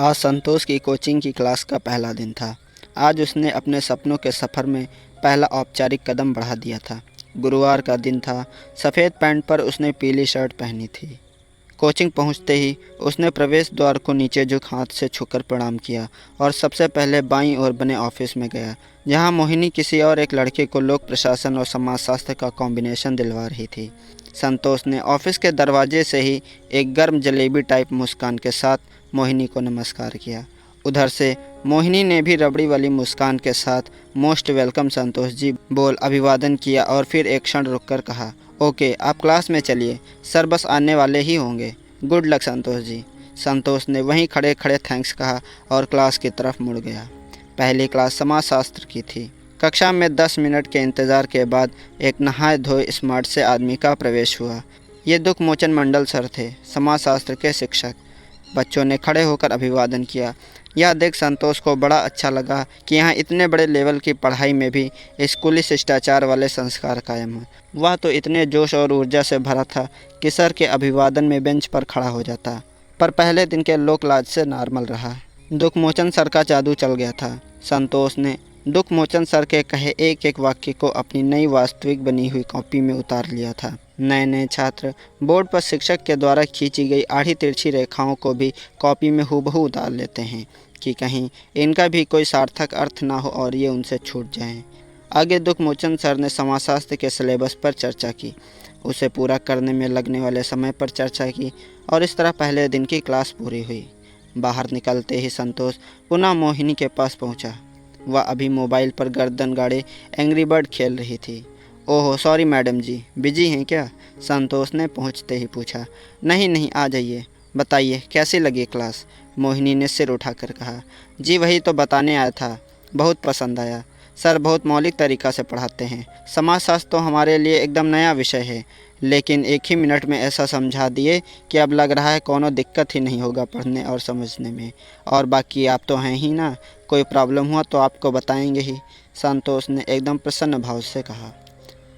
आज संतोष की कोचिंग की क्लास का पहला दिन था। आज उसने अपने सपनों के सफ़र में पहला औपचारिक कदम बढ़ा दिया था। गुरुवार का दिन था। सफ़ेद पैंट पर उसने पीली शर्ट पहनी थी। कोचिंग पहुंचते ही उसने प्रवेश द्वार को नीचे झुक हाथ से छूकर प्रणाम किया और सबसे पहले बाईं ओर बने ऑफिस में गया, जहां मोहिनी किसी और एक लड़के को लोक प्रशासन और समाजशास्त्र का कॉम्बिनेशन दिलवा रही थी। संतोष ने ऑफिस के दरवाजे से ही एक गर्म जलेबी टाइप मुस्कान के साथ मोहिनी को नमस्कार किया। उधर से मोहिनी ने भी रबड़ी वाली मुस्कान के साथ मोस्ट वेलकम संतोष जी बोल अभिवादन किया और फिर एक क्षण रुककर कहा, ओके आप क्लास में चलिए, सर बस आने वाले ही होंगे। Good luck Santosh ji. संतोष ने वहीं खड़े खड़े थैंक्स कहा और क्लास की तरफ मुड़ गया। पहली क्लास समाजशास्त्र की थी। कक्षा में 10 मिनट के इंतज़ार के बाद एक नहाए धोए स्मार्ट से आदमी का प्रवेश हुआ। ये दुख मोचन मंडल सर थे, समाजशास्त्र के शिक्षक। बच्चों ने खड़े होकर अभिवादन किया। यह देख संतोष को बड़ा अच्छा लगा कि यहाँ इतने बड़े लेवल की पढ़ाई में भी स्कूली शिष्टाचार वाले संस्कार कायम हैं। वह तो इतने जोश और ऊर्जा से भरा था कि सर के अभिवादन में बेंच पर खड़ा हो जाता, पर पहले दिन के लोक लाज से नॉर्मल रहा। दुखमोचन सर का जादू चल गया था। संतोष ने दुखमोचन सर के कहे एक एक वाक्य को अपनी नई वास्तविक बनी हुई कॉपी में उतार लिया था। नए नए छात्र बोर्ड पर शिक्षक के द्वारा खींची गई आड़ी तिरछी रेखाओं को भी कॉपी में हूबहू उतार लेते हैं कि कहीं इनका भी कोई सार्थक अर्थ ना हो और ये उनसे छूट जाएं। आगे दुखमोचन सर ने समाजशास्त्र के सिलेबस पर चर्चा की, उसे पूरा करने में लगने वाले समय पर चर्चा की और इस तरह पहले दिन की क्लास पूरी हुई। बाहर निकलते ही संतोष पुनः मोहिनी के पास पहुंचा। वह अभी मोबाइल पर गर्दन गाड़े एंग्री बर्ड खेल रही थी। ओहो सॉरी मैडम जी, बिजी हैं क्या? संतोष ने पहुंचते ही पूछा। नहीं नहीं, आ जाइए। बताइए कैसी लगी क्लास? मोहिनी ने सिर उठाकर कहा। जी वही तो बताने आया था, बहुत पसंद आया। सर बहुत मौलिक तरीक़ा से पढ़ाते हैं। समाजशास्त्र तो हमारे लिए एकदम नया विषय है, लेकिन एक ही मिनट में ऐसा समझा दिए कि अब लग रहा है कोनो दिक्कत ही नहीं होगा पढ़ने और समझने में। और बाकी आप तो हैं ही ना, कोई प्रॉब्लम हुआ तो आपको बताएंगे ही, संतोष ने एकदम प्रसन्न भाव से कहा।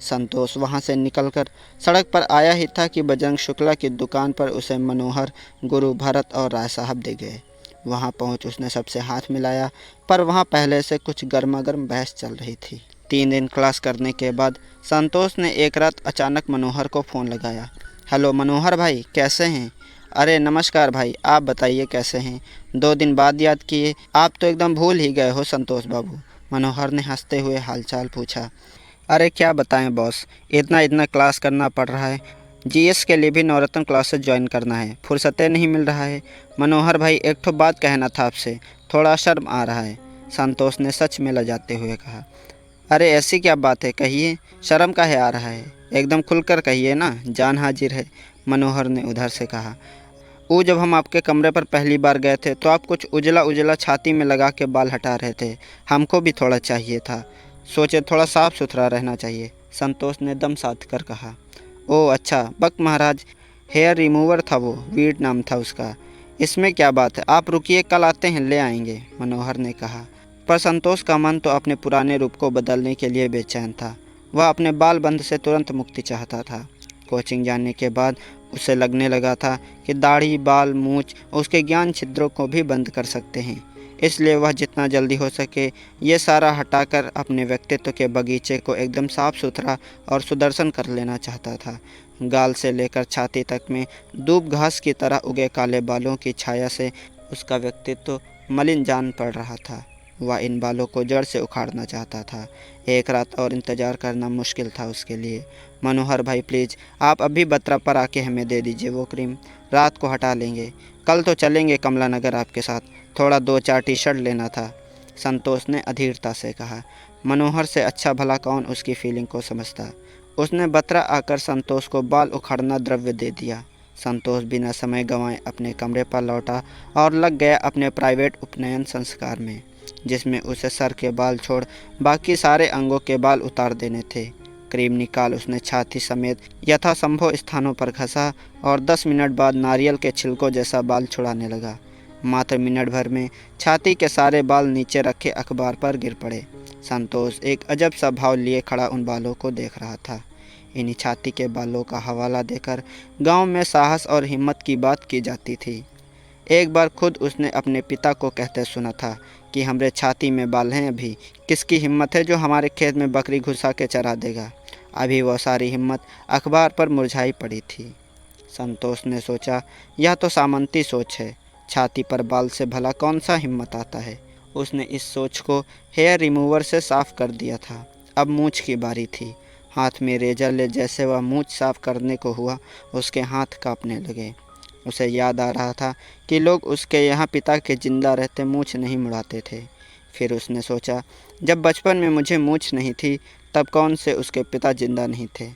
संतोष वहां से निकलकर सड़क पर आया ही था कि बजरंग शुक्ला की दुकान पर उसे मनोहर, गुरु भरत और राय साहब दे गए। वहां पहुंच उसने सबसे हाथ मिलाया, पर वहां पहले से कुछ गर्मा गर्म बहस चल रही थी। 3 दिन क्लास करने के बाद संतोष ने एक रात अचानक मनोहर को फ़ोन लगाया। हेलो मनोहर भाई, कैसे हैं? अरे नमस्कार भाई, आप बताइए कैसे हैं? 2 दिन बाद याद किए, आप तो एकदम भूल ही गए हो संतोष बाबू। मनोहर ने हंसते हुए हालचाल पूछा। अरे क्या बताएं बॉस, इतना इतना क्लास करना पड़ रहा है। जीएस के लिए भी नवरत्न क्लासेस ज्वाइन करना है, फुर्सतें नहीं मिल रहा है। मनोहर भाई एक ठो बात कहना था आपसे, थोड़ा शर्म आ रहा है, संतोष ने सच में लजाते हुए कहा। अरे ऐसी क्या बात है, कहिए, शर्म काहे आ रहा है? एकदम खुलकर कहिए ना, जान हाजिर है, मनोहर ने उधर से कहा। वो जब हम आपके कमरे पर पहली बार गए थे तो आप कुछ उजला उजला छाती में लगा के बाल हटा रहे थे, हमको भी थोड़ा चाहिए था, सोचे थोड़ा साफ़ सुथरा रहना चाहिए, संतोष ने दम साध कर कहा। ओह अच्छा, बक महाराज, हेयर रिमूवर था वो, वीड नाम था उसका। इसमें क्या बात है, आप रुकिए, कल आते हैं ले आएंगे, मनोहर ने कहा। पर संतोष का मन तो अपने पुराने रूप को बदलने के लिए बेचैन था। वह अपने बाल बंध से तुरंत मुक्ति चाहता था। कोचिंग जाने के बाद उसे लगने लगा था कि दाढ़ी, बाल, मूछ उसके ज्ञान छिद्रों को भी बंद कर सकते हैं। इसलिए वह जितना जल्दी हो सके ये सारा हटाकर अपने व्यक्तित्व के बगीचे को एकदम साफ सुथरा और सुदर्शन कर लेना चाहता था। गाल से लेकर छाती तक में दूब घास की तरह उगे काले बालों की छाया से उसका व्यक्तित्व मलिन जान पड़ रहा था। वह इन बालों को जड़ से उखाड़ना चाहता था। एक रात और इंतज़ार करना मुश्किल था उसके लिए। मनोहर भाई प्लीज़, आप अभी बत्रा पर आके हमें दे दीजिए वो क्रीम, रात को हटा लेंगे, कल तो चलेंगे कमला नगर आपके साथ, थोड़ा 2-4 टी-शर्ट लेना था, संतोष ने अधीरता से कहा। मनोहर से अच्छा भला कौन उसकी फीलिंग को समझता। उसने बत्रा आकर संतोष को बाल उखाड़ना द्रव्य दे दिया। संतोष बिना समय गंवाए अपने कमरे पर लौटा और लग गया अपने प्राइवेट उपनयन संस्कार में, जिसमें उसे सर के बाल छोड़ बाकी सारे अंगों के बाल उतार देने थे। क्रीम निकाल उसने छाती समेत यथासंभव स्थानों पर घसा और 10 मिनट बाद नारियल के छिलकों जैसा बाल छुड़ाने लगा। मात्र मिनट भर में छाती के सारे बाल नीचे रखे अखबार पर गिर पड़े। संतोष एक अजब सा भाव लिए खड़ा उन बालों को देख रहा था। इन्हीं छाती के बालों का हवाला देकर गांव में साहस और हिम्मत की बात की जाती थी। एक बार खुद उसने अपने पिता को कहते सुना था कि हमरे छाती में बाल हैं अभी, किसकी हिम्मत है जो हमारे खेत में बकरी घुसा के चरा देगा। अभी वह सारी हिम्मत अखबार पर मुरझाई पड़ी थी। संतोष ने सोचा, यह तो सामंती सोच है, छाती पर बाल से भला कौन सा हिम्मत आता है। उसने इस सोच को हेयर रिमूवर से साफ कर दिया था। अब मूछ की बारी थी। हाथ में रेजर ले जैसे वह मूछ साफ करने को हुआ, उसके हाथ कांपने लगे। उसे याद आ रहा था कि लोग उसके यहाँ पिता के जिंदा रहते मूछ नहीं मुड़ाते थे। फिर उसने सोचा, जब बचपन में मुझे मूछ नहीं थी तब कौन से उसके पिता जिंदा नहीं थे।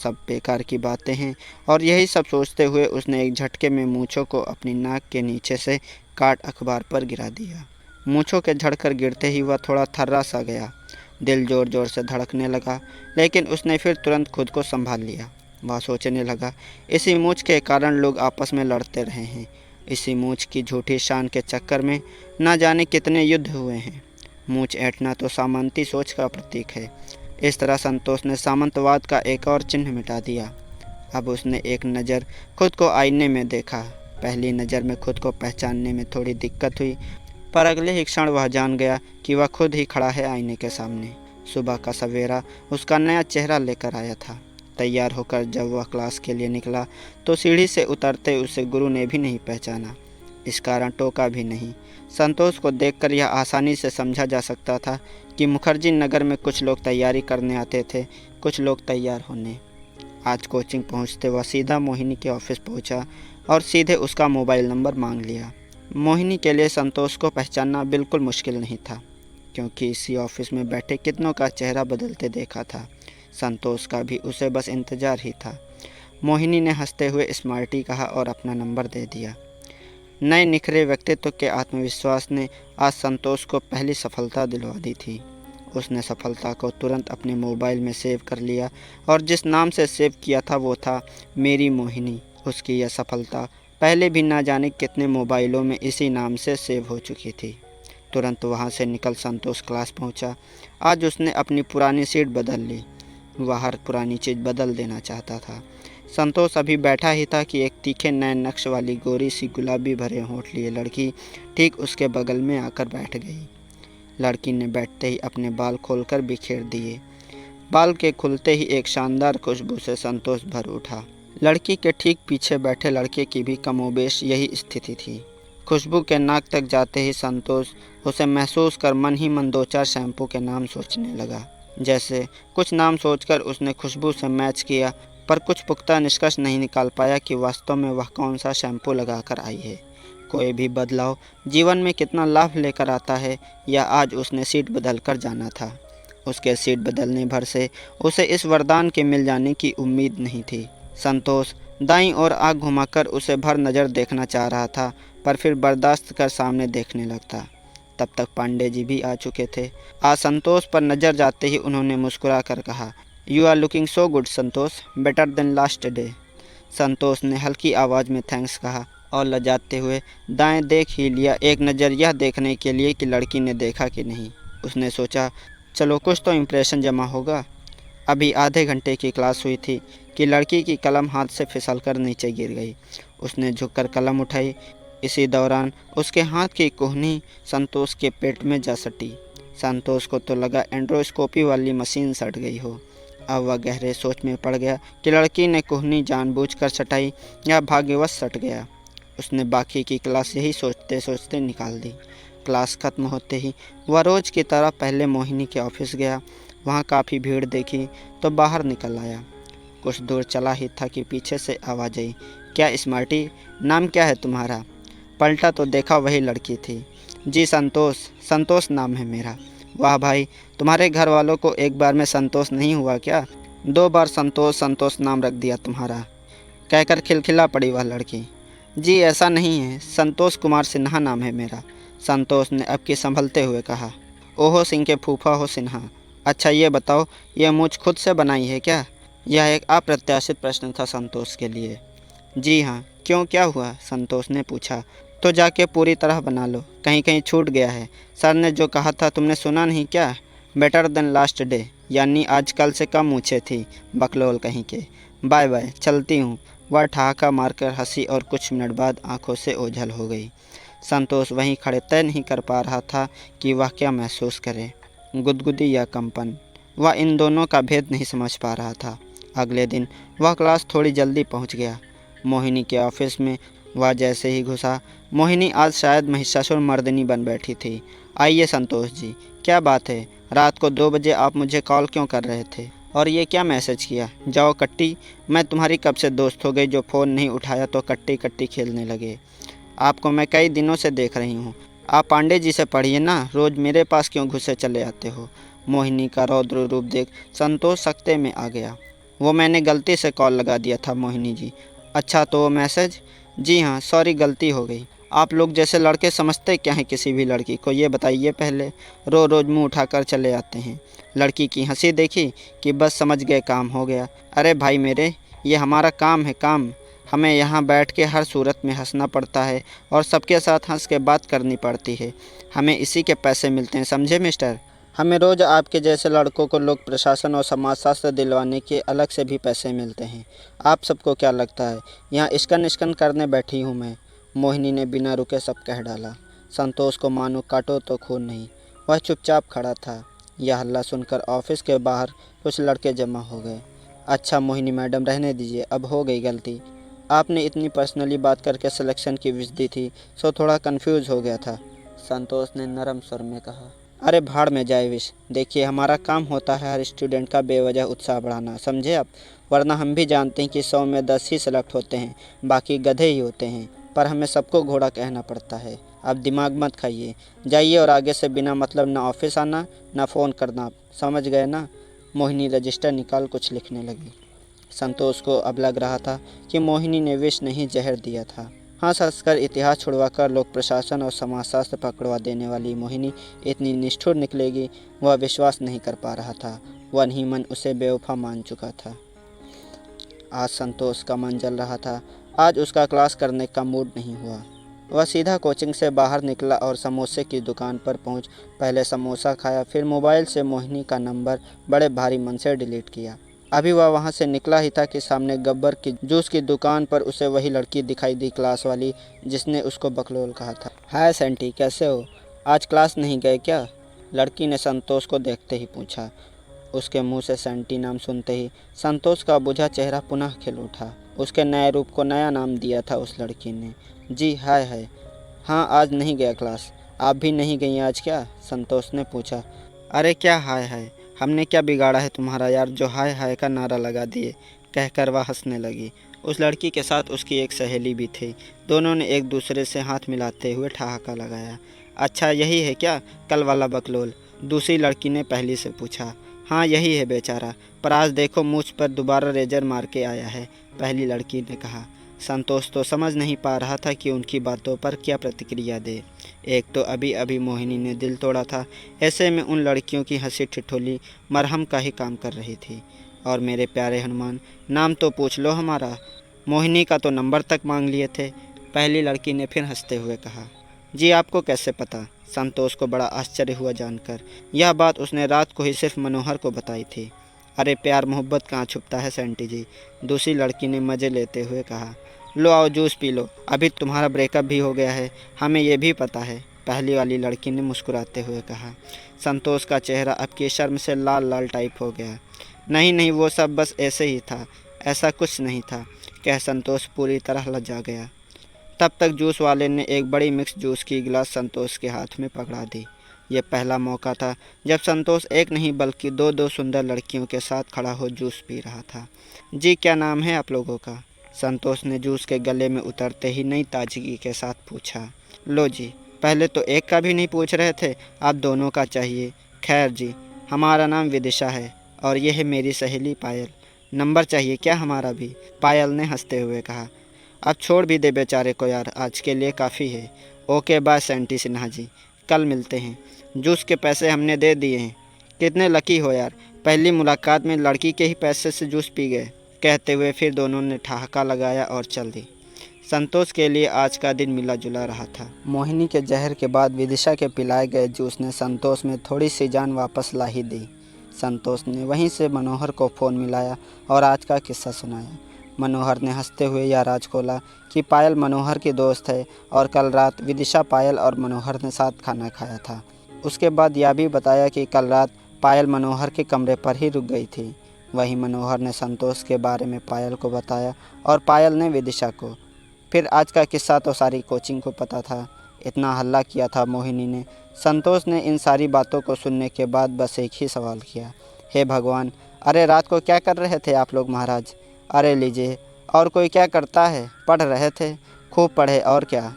सब बेकार की बातें हैं। और यही सब सोचते हुए उसने एक झटके में मूँछों को अपनी नाक के नीचे से काट अखबार पर गिरा दिया। मूँछों के झड़कर गिरते ही वह थोड़ा थर्रा सा गया। दिल ज़ोर ज़ोर से धड़कने लगा, लेकिन उसने फिर तुरंत खुद को संभाल लिया। वह सोचने लगा, इसी मूँछ के कारण लोग आपस में लड़ते रहे हैं। इसी मूँछ की झूठी शान के चक्कर में न जाने कितने युद्ध हुए हैं। मूँछ ऐंठना तो सामंती सोच का प्रतीक है। इस तरह संतोष ने सामंतवाद का एक और चिन्ह मिटा दिया। अब उसने एक नज़र खुद को आईने में देखा। पहली नज़र में खुद को पहचानने में थोड़ी दिक्कत हुई, पर अगले ही क्षण वह जान गया कि वह खुद ही खड़ा है आईने के सामने। सुबह का सवेरा उसका नया चेहरा लेकर आया था। तैयार होकर जब वह क्लास के लिए निकला तो सीढ़ी से उतरते उसे गुरु ने भी नहीं पहचाना। इस कारण टोका भी नहीं। संतोष को देखकर यह आसानी से समझा जा सकता था कि मुखर्जी नगर में कुछ लोग तैयारी करने आते थे, कुछ लोग तैयार होने। आज कोचिंग पहुंचते वह सीधा मोहिनी के ऑफिस पहुंचा और सीधे उसका मोबाइल नंबर मांग लिया। मोहिनी के लिए संतोष को पहचानना बिल्कुल मुश्किल नहीं था, क्योंकि इसी ऑफिस में बैठे कितनों का चेहरा बदलते देखा था। संतोष का भी उसे बस इंतज़ार ही था। मोहिनी ने हंसते हुए स्मार्टी कहा और अपना नंबर दे दिया। नए निखरे व्यक्तित्व के आत्मविश्वास ने आज संतोष को पहली सफलता दिलवा दी थी। उसने सफलता को तुरंत अपने मोबाइल में सेव कर लिया और जिस नाम से सेव किया था वो था मेरी मोहिनी। उसकी यह सफलता पहले भी ना जाने कितने मोबाइलों में इसी नाम से सेव हो चुकी थी। तुरंत वहाँ से निकल संतोष क्लास पहुँचा। आज उसने अपनी पुरानी सीट बदल ली। वह हर पुरानी चीज़ बदल देना चाहता था। संतोष अभी बैठा ही था कि एक तीखे नए नक्श वाली गोरी सी गुलाबी भरे होंठ लिए लड़की ठीक उसके बगल में आकर बैठ गई। लड़की ने बैठते ही अपने बाल खोलकर बिखेर दिए। बाल के खुलते ही एक शानदार खुशबू से संतोष भर उठा। लड़की के ठीक पीछे बैठे लड़के की भी कमोबेश यही स्थिति थी। खुशबू के नाक तक जाते ही संतोष उसे महसूस कर मन ही मन दो चार शैम्पू के नाम सोचने लगा। जैसे कुछ नाम सोचकर उसने खुशबू से मैच किया, पर कुछ पुख्ता निष्कर्ष नहीं निकाल पाया कि वास्तव में वह कौन सा शैम्पू लगाकर आई है। कोई भी बदलाव जीवन में कितना लाभ लेकर आता है, या आज उसने सीट बदल कर जाना था। उसके सीट बदलने भर से उसे इस वरदान के मिल जाने की उम्मीद नहीं थी। संतोष दाईं ओर आँख घुमाकर उसे भर नज़र देखना चाह रहा था, पर फिर बर्दाश्त कर सामने देखने लगता। तब तक पांडे जी भी आ चुके थे। आज संतोष पर नज़र जाते ही उन्होंने मुस्कुरा कर कहा, you are looking so good Santosh, better than last day. Santosh ने हल्की आवाज़ में थैंक्स कहा और लजाते हुए दाएं देख ही लिया, एक नज़र यह देखने के लिए कि लड़की ने देखा कि नहीं। उसने सोचा, चलो कुछ तो इम्प्रेशन जमा होगा। अभी आधे घंटे की क्लास हुई थी कि लड़की की कलम हाथ से फिसलकर नीचे गिर गई। उसने झुककर कलम उठाई। इसी दौरान उसके हाथ की कोहनी संतोष के पेट में जा सटी। संतोष को तो लगा एंड्रोस्कोपी वाली मशीन सट गई हो। अब वह गहरे सोच में पड़ गया कि लड़की ने कोहनी जानबूझकर सटाई या भाग्यवश सट गया। उसने बाकी की क्लास यही सोचते सोचते निकाल दी। क्लास खत्म होते ही वह रोज़ की तरह पहले मोहिनी के ऑफिस गया। वहाँ काफ़ी भीड़ देखी तो बाहर निकल आया। कुछ दूर चला ही था कि पीछे से आवाज़ आई, क्या स्मार्टी, नाम क्या है तुम्हारा? पलटा तो देखा वही लड़की थी। जी संतोष, संतोष नाम है मेरा। वाह भाई, तुम्हारे घर वालों को एक बार में संतोष नहीं हुआ क्या? 2 बार संतोष संतोष नाम रख दिया तुम्हारा, कहकर खिलखिला पड़ी वह लड़की। जी ऐसा नहीं है, संतोष कुमार सिन्हा नाम है मेरा, संतोष ने अब की संभलते हुए कहा। ओहो, सिंह के फूफा हो सिन्हा। अच्छा ये बताओ, यह मूछ खुद से बनाई है क्या? यह एक अप्रत्याशित प्रश्न था संतोष के लिए। जी हाँ, क्यों, क्या हुआ? संतोष ने पूछा। तो जाके पूरी तरह बना लो, कहीं कहीं छूट गया है। सर ने जो कहा था तुमने सुना नहीं क्या? बेटर देन लास्ट डे, यानी आज कल से कम मूछें थी, बकलोल कहीं के। बाय बाय, चलती हूँ। वह ठहाका मारकर हंसी और कुछ मिनट बाद आंखों से ओझल हो गई। संतोष वहीं खड़े तय नहीं कर पा रहा था कि वह क्या महसूस करे, गुदगुदी या कंपन। वह इन दोनों का भेद नहीं समझ पा रहा था। अगले दिन वह क्लास थोड़ी जल्दी पहुंच गया। मोहिनी के ऑफिस में वह जैसे ही घुसा, मोहिनी आज शायद महिषासुर मर्दिनी बन बैठी थी। आइए संतोष जी, क्या बात है? रात को 2 बजे आप मुझे कॉल क्यों कर रहे थे? और ये क्या मैसेज किया? जाओ कट्टी, मैं तुम्हारी कब से दोस्त हो गई जो फ़ोन नहीं उठाया तो कट्टी कट्टी खेलने लगे। आपको मैं कई दिनों से देख रही हूँ। आप पांडे जी से पढ़िए ना, रोज़ मेरे पास क्यों घुसे चले आते हो? मोहिनी का रौद्र रूप देख संतोष सकते में आ गया। वो मैंने गलती से कॉल लगा दिया था मोहिनी जी। अच्छा, तो वो मैसेज? जी हाँ, सॉरी, गलती हो गई। आप लोग जैसे लड़के समझते क्या हैं किसी भी लड़की को, ये बताइए पहले। रोज़ रोज़ मुँह उठाकर चले आते हैं। लड़की की हंसी देखी कि बस समझ गए काम हो गया। अरे भाई मेरे, ये हमारा काम है, काम। हमें यहाँ बैठ के हर सूरत में हंसना पड़ता है और सबके साथ हंस के बात करनी पड़ती है। हमें इसी के पैसे मिलते हैं, समझे मिस्टर? हमें रोज़ आपके जैसे लड़कों को लोक प्रशासन और समाजशास्त्र दिलवाने के अलग से भी पैसे मिलते हैं। आप सबको क्या लगता है यहाँ इश्कन इश्कन करने बैठी हूँ मैं? मोहिनी ने बिना रुके सब कह डाला। संतोष को मानो काटो तो खून नहीं। वह चुपचाप खड़ा था। यह हल्ला सुनकर ऑफिस के बाहर कुछ लड़के जमा हो गए। अच्छा मोहिनी मैडम, रहने दीजिए, अब हो गई गलती। आपने इतनी पर्सनली बात करके सिलेक्शन की विश दी थी, सो थोड़ा कंफ्यूज हो गया था, संतोष ने नरम स्वर में कहा। अरे भाड़ में जाए विश। देखिए, हमारा काम होता है हर स्टूडेंट का बेवजह उत्साह बढ़ाना, समझे आप? वरना हम भी जानते हैं कि 100 में 10 ही सेलेक्ट होते हैं, बाकी गधे ही होते हैं। पर हमें सबको घोड़ा कहना पड़ता है। आप दिमाग मत खाइए, जाइए और आगे से बिना मतलब ना ऑफिस आना ना फ़ोन करना, समझ गए ना? मोहिनी रजिस्टर निकाल कुछ लिखने लगी। संतोष को अब लग रहा था कि मोहिनी ने विष नहीं जहर दिया था। हंस हंसकर इतिहास छुड़वाकर लोक प्रशासन और समाजशास्त्र पकड़वा देने वाली मोहिनी इतनी निष्ठुर निकलेगी, वह विश्वास नहीं कर पा रहा था। मन ही मन उसे बेवफा मान चुका था। आज संतोष का मन जल रहा था। आज उसका क्लास करने का मूड नहीं हुआ। वह सीधा कोचिंग से बाहर निकला और समोसे की दुकान पर पहुंच पहले समोसा खाया, फिर मोबाइल से मोहिनी का नंबर बड़े भारी मन से डिलीट किया। अभी वह वहां से निकला ही था कि सामने गब्बर की जूस की दुकान पर उसे वही लड़की दिखाई दी, क्लास वाली जिसने उसको बकलोल कहा था। हाय सेंटी, कैसे हो? आज क्लास नहीं गए क्या? लड़की ने संतोष को देखते ही पूछा। उसके मुंह से सेंटी नाम सुनते ही संतोष का बुझा चेहरा पुनः खिल उठा। उसके नए रूप को नया नाम दिया था उस लड़की ने। जी हाय है। हाँ, आज नहीं गया क्लास। आप भी नहीं गई आज क्या? संतोष ने पूछा। अरे क्या हाय है, हमने क्या बिगाड़ा है तुम्हारा यार जो हाय हाय का नारा लगा दिए, कहकर वह हंसने लगी। उस लड़की के साथ उसकी एक सहेली भी थी। दोनों ने एक दूसरे से हाथ मिलाते हुए ठहाका लगाया। अच्छा, यही है क्या कल वाला बकलोल? दूसरी लड़की ने पहली से पूछा। हाँ यही है बेचारा, पर आज देखो मुझ पर दोबारा रेजर मार के आया है, पहली लड़की ने कहा। संतोष तो समझ नहीं पा रहा था कि उनकी बातों पर क्या प्रतिक्रिया दे। एक तो अभी अभी मोहिनी ने दिल तोड़ा था, ऐसे में उन लड़कियों की हंसी ठिठोली मरहम का ही काम कर रही थी। और मेरे प्यारे हनुमान, नाम तो पूछ लो हमारा। मोहिनी का तो नंबर तक मांग लिए थे, पहली लड़की ने फिर हंसते हुए कहा। जी आपको कैसे पता? संतोष को बड़ा आश्चर्य हुआ जानकर। यह बात उसने रात को ही सिर्फ मनोहर को बताई थी। अरे प्यार मोहब्बत कहाँ छुपता है सेंटी जी, दूसरी लड़की ने मज़े लेते हुए कहा। लो आओ जूस पी लो, अभी तुम्हारा ब्रेकअप भी हो गया है, हमें ये भी पता है, पहली वाली लड़की ने मुस्कुराते हुए कहा। संतोष का चेहरा अब की शर्म से लाल लाल टाइप हो गया। नहीं नहीं, वो सब बस ऐसे ही था, ऐसा कुछ नहीं था, कह संतोष पूरी तरह लज्जा गया। तब तक जूस वाले ने एक बड़ी मिक्स जूस की गिलास संतोष के हाथ में पकड़ा दी। यह पहला मौका था जब संतोष एक नहीं बल्कि दो दो सुंदर लड़कियों के साथ खड़ा हो जूस पी रहा था। जी क्या नाम है आप लोगों का? संतोष ने जूस के गले में उतरते ही नई ताजगी के साथ पूछा। लो जी, पहले तो एक का भी नहीं पूछ रहे थे, आप दोनों का चाहिए। खैर जी, हमारा नाम विदिशा है और यह है मेरी सहेली पायल। नंबर चाहिए क्या हमारा भी? पायल ने हंसते हुए कहा। अब छोड़ भी दे बेचारे को यार, आज के लिए काफ़ी है। Okay bye senti Sinha ji, कल मिलते हैं। जूस के पैसे हमने दे दिए हैं। कितने लकी हो यार, पहली मुलाकात में लड़की के ही पैसे से जूस पी गए, कहते हुए फिर दोनों ने ठहाका लगाया और चल दी। संतोष के लिए आज का दिन मिला जुला रहा था। मोहिनी के जहर के बाद विदिशा के पिलाए गए जूस ने संतोष में थोड़ी सी जान वापस ला ही दी। संतोष ने वहीं से मनोहर को फ़ोन मिलाया और आज का किस्सा सुनाया। मनोहर ने हंसते हुए यह राज खोला कि पायल मनोहर की दोस्त है और कल रात विदिशा, पायल और मनोहर ने साथ खाना खाया था। उसके बाद यह भी बताया कि कल रात पायल मनोहर के कमरे पर ही रुक गई थी। वहीं मनोहर ने संतोष के बारे में पायल को बताया और पायल ने विदिशा को। फिर आज का किस्सा तो सारी कोचिंग को पता था। इतना हल्ला किया था मोहिनी ने। संतोष ने इन सारी बातों को सुनने के बाद बस एक ही सवाल किया, हे भगवान, अरे रात को क्या कर रहे थे आप लोग महाराज? अरे लीजिए, और कोई क्या करता है, पढ़ रहे थे। खूब पढ़े और क्या,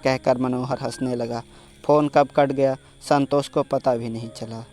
कहकर मनोहर हंसने लगा। फ़ोन कब कट गया संतोष को पता भी नहीं चला।